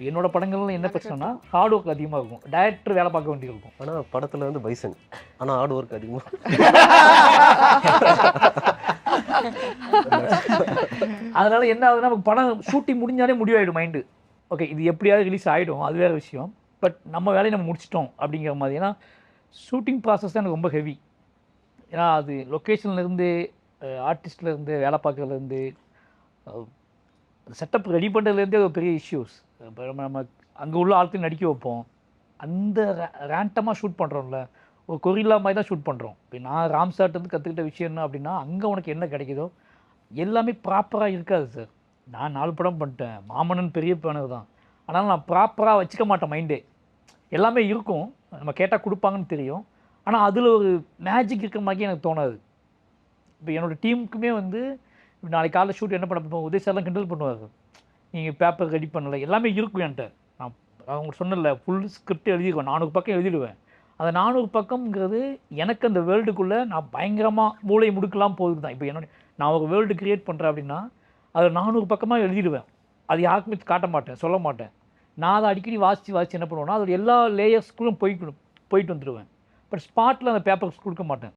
என்னோட படங்கள்ல என்ன பிரச்சனைனா ஹார்ட் ஒர்க் அதிகமாக இருக்கும், டைரக்டர் வேலை பார்க்க வேண்டியது இருக்கும். ஆனால் படத்தில் வந்து பைசன், ஆனால் ஹார்ட் ஒர்க் அதிகமாக. அதனால என்ன ஆகுதுன்னா நமக்கு படம் ஷூட்டிங் முடிஞ்சாலே முடிவாயிடும் மைண்டு. ஓகே இது எப்படியாவது ரிலீஸ் ஆகிடும், அது வேறு விஷயம். பட் நம்ம வேலையை நம்ம முடிச்சிட்டோம் அப்படிங்கிற மாதிரி. ஏன்னா ஷூட்டிங் ப்ராசஸ் தான் எனக்கு ரொம்ப ஹெவி. ஏன்னா அது லொக்கேஷன்லேருந்து, ஆர்டிஸ்ட்லேருந்து, வேலை பார்க்குறதுலேருந்து, செட்டப் ரெடி பண்ணுறதுலேருந்தே ஒரு பெரிய இஷ்யூஸ். இப்போ நம்ம அங்கே உள்ள ஆட்கள் நடிக்க வைப்போம், அந்த ரேண்டமாக ஷூட் பண்ணுறோம்ல, ஒரு கொரில்லா மாதிரி தான் ஷூட் பண்ணுறோம். இப்போ நான் ராம் சார்ட்டேருந்து கற்றுக்கிட்ட விஷயம் என்ன அப்படின்னா, அங்கே உனக்கு என்ன கிடைக்குதோ எல்லாமே ப்ராப்பராக இருக்காது சார். நான் 4 படம் பண்ணிட்டேன், மாமன்னன் பெரிய பேனர் தான், ஆனால் நான் ப்ராப்பராக வச்சுக்க மாட்டேன் மைண்டே. எல்லாமே இருக்கும், நம்ம கேட்டால் கொடுப்பாங்கன்னு தெரியும், ஆனால் அதில் ஒரு மேஜிக் இருக்கிற மாதிரி எனக்கு தோணாது. இப்போ என்னோடய டீமுக்குமே வந்து நாளைக்கு காலைல ஷூட் என்ன பண்ண போவோம், உதய் சார்லாம் கிண்டல் பண்ணுவார், நீங்கள் பேப்பர் ரெடி பண்ணலை, எல்லாமே இருக்கும் என்கிட்ட. நான் உங்களுக்கு சொன்னல ஃபுல் ஸ்கிரிப்ட் எழுதிடுவேன், 400 பக்கம் எழுதிடுவேன். அந்த 400 பக்கம்ங்கிறது எனக்கு அந்த வேர்ல்டுக்குள்ளே நான் பயங்கரமாக மூளை முடுக்கலாம் போகுது தான். இப்போ நான் ஒரு வேர்ல்டு க்ரியேட் பண்ணுறேன் அப்படின்னா அது 400 பக்கமாக எழுதிடுவேன். அது யாருக்குமே காட்ட மாட்டேன், சொல்ல மாட்டேன். நான் அதை அடிக்கடி வாசித்து என்ன பண்ணுவேன்னா அதோட எல்லா லேயர்ஸ்க்குள்ளும் போயிட்டு வந்துடுவேன். பட் ஸ்பாட்டில் அந்த பேப்பர்ஸ் கொடுக்க மாட்டேன்.